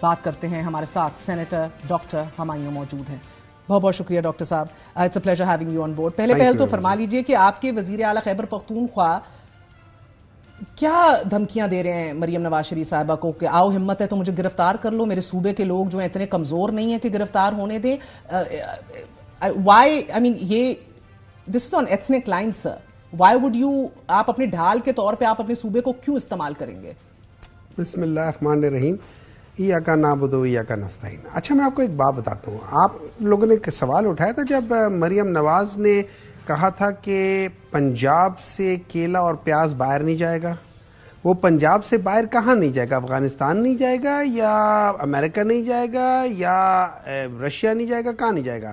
بات کرتے ہیں. ہمارے ساتھ سینیٹر ڈاکٹر ہمایوں موجود ہیں. بہت بہت شکریہ ڈاکٹر صاحب. It's a pleasure having you on board. پہل تو فرما لیجئے کہ آپ کے وزیر اعلیٰ خیبر پختونخوا کیا دھمکیاں دے رہے ہیں مریم نواز شریف صاحبہ کو کہ آؤ ہمت ہے تو مجھے گرفتار کر لو, میرے صوبے کے لوگ جو ہیں اتنے کمزور نہیں ہیں کہ گرفتار ہونے دیں. وائی آئی مین یہ this is on ethnic line sir. Why would you, آپ اپنے ڈھال کے طور پہ آپ اپنے صوبے کو کیوں استعمال کریں گے؟ بسم اللہ الرحمن الرحیم. ایاک نعبد و ایاک نستعین. اچھا میں آپ کو ایک بات بتاتا ہوں. آپ لوگوں نے ایک سوال اٹھایا تھا جب مریم نواز نے کہا تھا کہ پنجاب سے کیلا اور پیاز باہر نہیں جائے گا. وہ پنجاب سے باہر کہاں نہیں جائے گا؟ افغانستان نہیں جائے گا یا امریکہ نہیں جائے گا یا رشیا نہیں جائے گا؟ کہاں نہیں جائے گا؟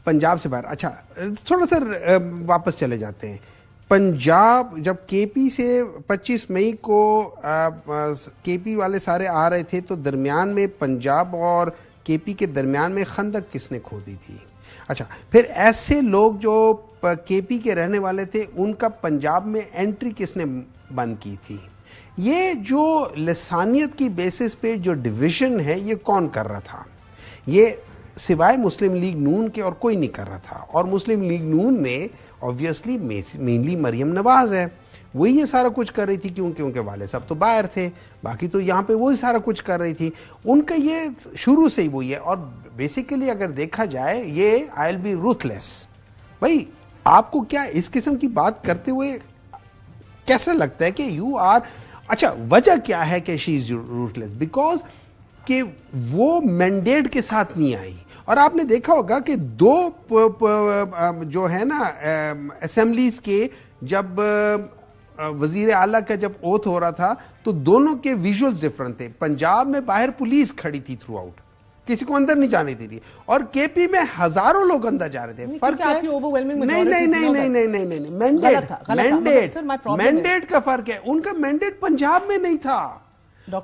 پنجاب سے باہر. اچھا تھوڑا سا واپس چلے جاتے ہیں. پنجاب جب کے پی سے 25 مئی کو کے پی والے سارے آ رہے تھے تو درمیان میں پنجاب اور کے پی کے درمیان میں خندق کس نے کھودی تھی؟ اچھا پھر ایسے لوگ جو کے پی کے رہنے والے تھے ان کا پنجاب میں انٹری کس نے بند کی تھی؟ یہ جو لسانیت کی بیسس پہ جو ڈویژن ہے یہ کون کر رہا تھا؟ یہ سوائے مسلم لیگ نون کے اور کوئی نہیں کر رہا تھا. اور مسلم لیگ نون میں obviously مینلی مریم نواز ہے, وہی یہ سارا کچھ کر رہی تھی کیونکہ ان کے والد صاحب تو باہر تھے, باقی تو یہاں پہ وہی سارا کچھ کر رہی تھی. ان کا یہ شروع سے ہی وہی ہے. اور بیسیکلی اگر دیکھا جائے یہ آئی ول بی روتھلیس. بھائی آپ کو کیا اس قسم کی بات کرتے ہوئے کیسا لگتا ہے کہ یو آر, اچھا وجہ کیا ہے کہ شی از روتھلیس؟ بیکاز کہ وہ مینڈیٹ کے ساتھ نہیں آئی. اور آپ نے دیکھا ہوگا کہ دو جو ہے نا اسمبلیز کے جب وزیر اعلیٰ کا جب اوتھ ہو رہا تھا تو دونوں کے ویژولز ڈفرنٹ تھے. پنجاب میں باہر پولیس کھڑی تھی تھرو آؤٹ, کسی کو اندر نہیں جانے دے رہی, اور کے پی میں ہزاروں لوگ اندر جا رہے تھے. فرق ہے مینڈیٹ کا فرق ہے. ان کا مینڈیٹ پنجاب میں نہیں تھا,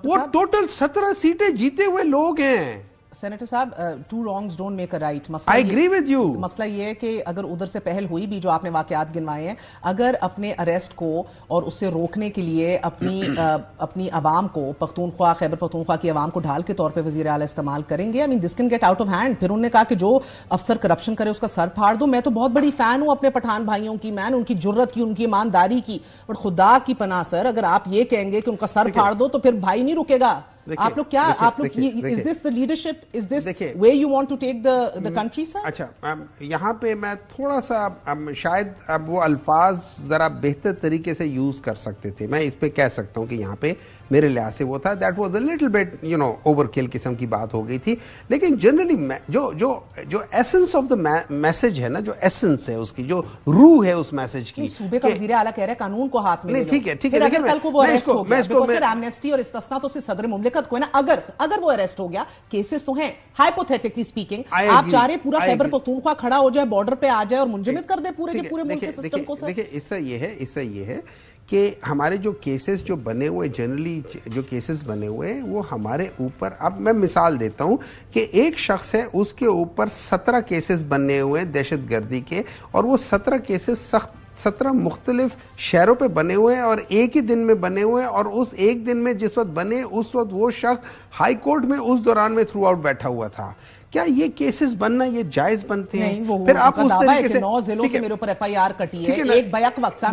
وہ ٹوٹل 17 سیٹیں جیتے ہوئے لوگ ہیں. سینیٹر صاحب, two wrongs don't make a right. I agree with you. مسئلہ یہ ہے کہ اگر ادھر سے پہل ہوئی بھی جو آپ نے واقعات گنوائے ہیں, اگر اپنے اریسٹ کو اور اس سے روکنے کے لیے اپنی عوام کو, پختونخوا خیبر پختونخوا کی عوام کو ڈھال کے طور پہ وزیر اعلیٰ استعمال کریں گے, I mean this can get out of hand. پھر انہوں نے کہا کہ جو افسر کرپشن کرے اس کا سر پھاڑ دو. میں تو بہت بڑی فین ہوں اپنے پٹھان بھائیوں کی, مین ان کی جرت کی, ان کی ایمانداری کی, بٹ خدا کی پناہ سر اگر آپ یہ کہیں گے کہ ان کا سر پھاڑ دو تو پھر بھائی نہیں رکے گا. آپ لوگ کیا, آپ لوگ is this the leadership, is this way you want to take the country sir? اچھا یہاں پہ میں تھوڑا سا شاید اب وہ الفاظ ذرا بہتر طریقے سے یوز کر سکتے تھے. میں اس پہ کہہ سکتا ہوں کہ یہاں پہ میرے لحاظ سے وہ تھا that was a little bit you know overkill قسم کی بات ہو گئی تھی. لیکن جنرلی جو ایسنس آف دا میسج ہے نا, جو ایسنس ہے اس کی, جو روح ہے اس میسج کی, صوبے کا وزیر اعلیٰ کہہ رہے ہیں قانون کو ہاتھ میں لے لو. ٹھیک ہے کل کو وہ اریسٹ ہو گیا بیکاز ایمنیسٹی اور استثنا تو صدر مملکت کو ہے نا, اگر وہ اریسٹ ہو گیا, کیسز تو ہیں ہائپوتھیٹکلی اسپیکنگ, آپ چاہ رہے پورا خیبر پختونخوا کھڑا ہو جائے, بارڈر پہ آ جائے اور منجمد کر دے پورے کے پورے ملک کے سسٹم کو. دیکھیں اس سے یہ ہے کہ ہمارے جو کیسز جو بنے ہوئے, جنرلی جو کیسز بنے ہوئے ہیں وہ ہمارے اوپر, اب میں مثال دیتا ہوں کہ ایک شخص ہے اس کے اوپر 17 کیسز بنے ہوئے دہشت گردی کے, اور وہ 17 کیسز 17 مختلف شہروں پہ بنے ہوئے ہیں اور ایک ہی دن میں بنے ہوئے ہیں, اور اس ایک دن میں جس وقت بنے اس وقت وہ شخص ہائی کورٹ میں اس دوران میں تھرو آؤٹ بیٹھا ہوا تھا. کیا یہ کیسز بننا یہ جائز بنتے ہیں؟ پھر آپ اس طریقے سے 9 ضلعوں سے میرے اوپر ایف آئی آر کٹی ہے ایک بیک وقت.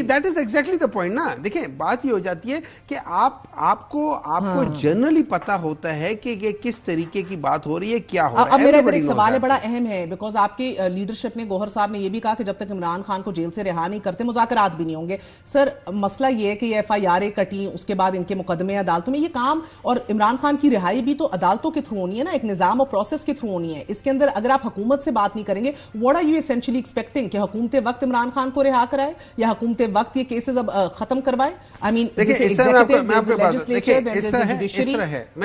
That is exactly the point نا. دیکھیں بات یہ ہو جاتی ہے کہ آپ کو جنرلی پتا ہوتا ہے کہ یہ کس طریقے کی بات ہو رہی ہے, کیا ہو رہا ہے. اب میرا ادھر ایک سوال ہے بڑا اہم ہے, بیکاز آپ کی لیڈرشپ نے, گوہر صاحب نے یہ بھی کہا کہ جب تک عمران خان کو جیل سے رہا نہیں کرتے مذاکرات بھی نہیں ہوں گے. سر مسئلہ یہ ہے کہ یہ ایف آئی آر کٹی, اس کے بعد ان کے مقدمے عدالتوں میں, یہ کام, اور عمران خان کی رہائی بھی تو عدالتوں کے تھرو ہونی ہے نا, ایک نظام اور پروسیس کے تھرو ہونی ہے. اس کے اندر اگر آپ حکومت سے بات نہیں کریں گے, what are you essentially expecting کہ حکومت وقت عمران خان کو رہا کرائے یا حکومت وقت یہ کیسز اب ختم کروائے؟ I mean میں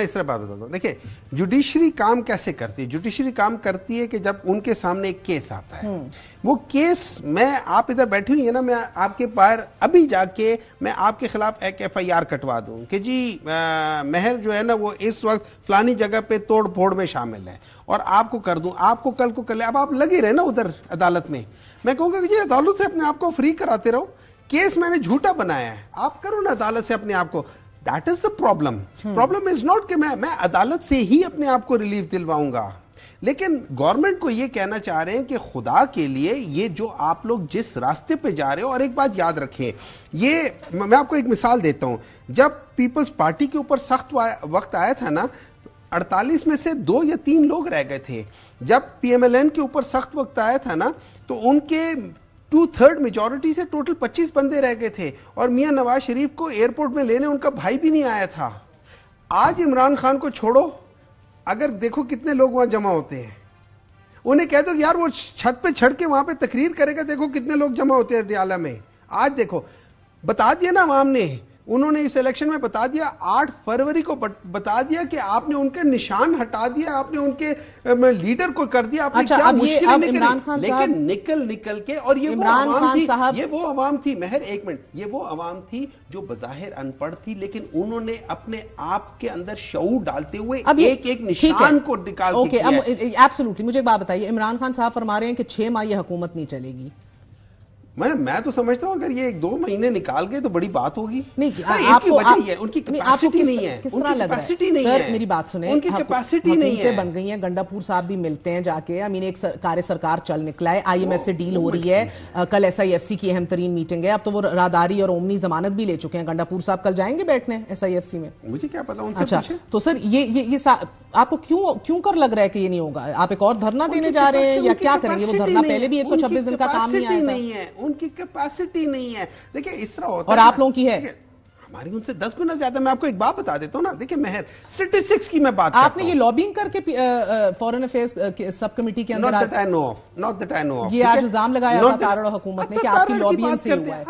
اس طرح بات بتاتا ہوں. دیکھیں جوڈیشری کام کیسے کرتی ہے؟ جوڈیشری کام کرتی ہے کہ جب ان کے سامنے ایک کیس آتا ہے, وہ کیس, میں آپ ادھر بیٹھی ہوئی ہے نا, میں آپ کے باہر ابھی جا کے میں آپ کے خلاف ایک ایف آئی آر کٹوا دوں کہ جی مہر جو ہے نا وہ اس وقت فلانی جگہ پہ توڑ پھوڑ میں شامل ہے, اور آپ کو کر دوں, آپ کو کل کو کر لیں. اب آپ لگے رہے نا ادھر عدالت میں, میں کہوں گا کہ جی عدالت سے اپنے آپ کو فری کراتے رہو, کیس میں نے جھوٹا بنایا ہے, آپ کرو نا عدالت سے اپنے آپ کو. That is the problem. Problem is not کہ میں عدالت سے ہی اپنے آپ کو ریلیف دلواؤں گا, لیکن گورنمنٹ کو یہ کہنا چاہ رہے ہیں کہ خدا کے لیے یہ جو آپ لوگ جس راستے پہ جا رہے ہو, اور ایک بات یاد رکھیں, یہ میں آپ کو ایک مثال دیتا ہوں, جب پیپلز پارٹی کے اوپر سخت وقت آیا تھا نا, 48 میں سے 2 یا 3 لوگ رہ گئے تھے. جب پی ایم ایل این کے اوپر سخت وقت آیا تھا نا, تو ان کے 2/3 میجورٹی سے ٹوٹل 25 بندے رہ گئے تھے, اور میاں نواز شریف کو ایئرپورٹ میں لینے ان کا بھائی بھی نہیں آیا تھا. آج عمران خان کو چھوڑو, اگر دیکھو کتنے لوگ وہاں جمع ہوتے ہیں, انہیں کہہ دو یار وہ چھت پہ چڑھ کے وہاں پہ تقریر کرے گا, دیکھو کتنے لوگ جمع ہوتے ہیں ڈیالہ میں. آج دیکھو, بتا دیا نا عوام نے, انہوں نے اس الیکشن میں بتا دیا, 8 فروری کو بتا دیا کہ آپ نے ان کے نشان ہٹا دیا, آپ نے ان کے لیڈر کو کر دیا, آپ نے کیا مشکل نہیں کری, لیکن نکل کے, اور یہ وہ عوام تھی مہر, ایک منٹ, یہ وہ عوام تھی جو بظاہر ان پڑھ تھی, لیکن انہوں نے اپنے آپ کے اندر شعور ڈالتے ہوئے ایک ایک نشان کو نکال کے کیا. ایبسولوٹلی. مجھے ایک بات بتائیے, عمران خان صاحب فرما رہے ہیں کہ 6 ماہ یہ حکومت نہیں چلے گی. میں تو سمجھتا ہوں اگر یہ 1-2 مہینے نکال گئے تو بڑی بات ہوگی. نہیں, آپ کی وجہ یہ ہے, ان کی کیپیسٹی نہیں ہے, کس طرح لگ رہا ہے سر, میری بات سنیں, ان کی کیپیسٹی نہیں ہے. بن گئی ہیں, گنڈاپور صاحب بھی ملتے ہیں جا کے, ایک کار سرکار چل نکلا ہے, آئی ایم ایف سے ڈیل ہو رہی ہے, کل ایس آئی ایف سی کی اہم ترین میٹنگ ہے, اب تو وہ راداری اور اومنی ضمانت بھی لے چکے ہیں. گنڈاپور صاحب کل جائیں گے بیٹھنے ایس آئی ایف سی میں؟ مجھے کیا پتا ان سے. اچھا, تو سر یہ آپ کو کیوں کر لگ رہا ہے کہ یہ نہیں ہوگا؟ آپ ایک اور دھرنا دینے جا رہے ہیں یا کیا کریں گے؟ وہ دھرنا پہلے بھی 126 دن کا کام نہیں آیا تھا. ان کی کیپیسٹی نہیں ہے. دیکھیں اس طرح ہوتا ہے, اور آپ لوگوں کی ہے, ہماری ان سے 10 گنا زیادہ. میں آپ کو ایک بات بتا دیتا ہوں نا, دیکھیں مہر, اسٹیٹسٹکس کی میں بات کرتا ہوں. آپ نے یہ لابنگ کر کے فورن افیئرز سب کمیٹی کے اندر not that I know of. یہ آج الزام لگایا تھا تارڑ حکومت نے کہ آپ کی لابینگ سے ہوا ہے,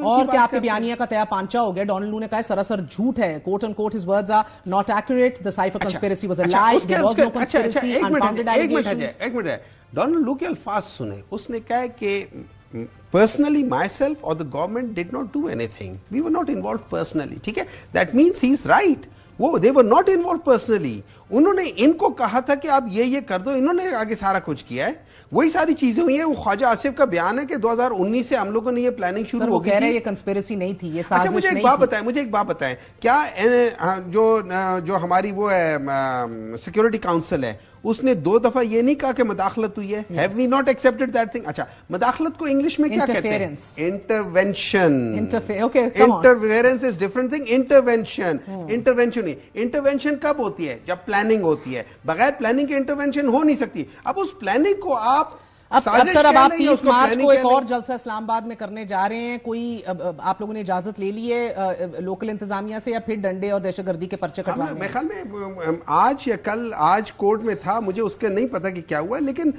اور کہ آپ کے بیانیہ کا تیا پانچا ہو گیا. ڈونلڈ لو نے کہا سراسر جھوٹ ہے, quote and quote, his words are not accurate, the Cypher conspiracy was a lie, there was no conspiracy, unfounded allegations. ایک منٹ ہے, ڈونلڈ لو کے الفاظ سنیں. اس نے کہا کہ personally myself or the government did not do anything, we were not involved personally. ٹھیک ہے, that means he is right. they were not involved personally. انہوں نے ان کو کہا تھا کہ آپ یہ کر دو, انہوں نے آگے سارا کچھ کیا ہے, وہی ساری چیزیں ہوئی ہیں. وہ خواجہ آصف کا بیان ہے کہ 2019 سے ہم لوگوں نے یہ پلاننگ شروع ہو گئی تھی. یہ کنسپیریسی نہیں تھی, یہ سازش نہیں تھی. مجھے ایک بات بتائیں, کیا جو ہماری وہ ہے سیکورٹی کاؤنسل ہے, اس نے 2 دفعہ یہ نہیں کہا کہ مداخلت ہوئی ہے؟ Have we not accepted that thing? اچھا, مداخلت کو انگلش میں کیا کہتے ہیں؟ Intervention. Interference is different thing. Intervention کب ہوتی ہے؟ جب پلاننگ ہوتی ہے. بغیر پلاننگ کے انٹرونشن ہو نہیں سکتی. اب اس پلاننگ کو آپ اب 30 مارچ کو ایک اور جلسہ اسلام آباد میں کرنے جا رہے ہیں, کوئی آپ لوگوں نے اجازت لے لی ہے لوکل انتظامیہ سے, یا پھر ڈنڈے اور دہشت گردی کے پرچے کٹوانے ہیں؟ میرے خیال میں آج یا کل, آج کورٹ میں تھا, مجھے اس کا نہیں پتا کہ کیا ہوا, لیکن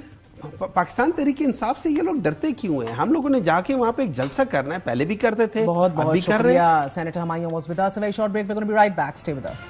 پاکستان تحریک انصاف سے یہ لوگ ڈرتے کیوں ہیں؟ ہم لوگوں نے جا کے وہاں پہ ایک جلسہ کرنا ہے, پہلے بھی کرتے تھے, بہت شکریہ. Senator Humayun was with us. A very short break, we're going to be right back. Stay with us.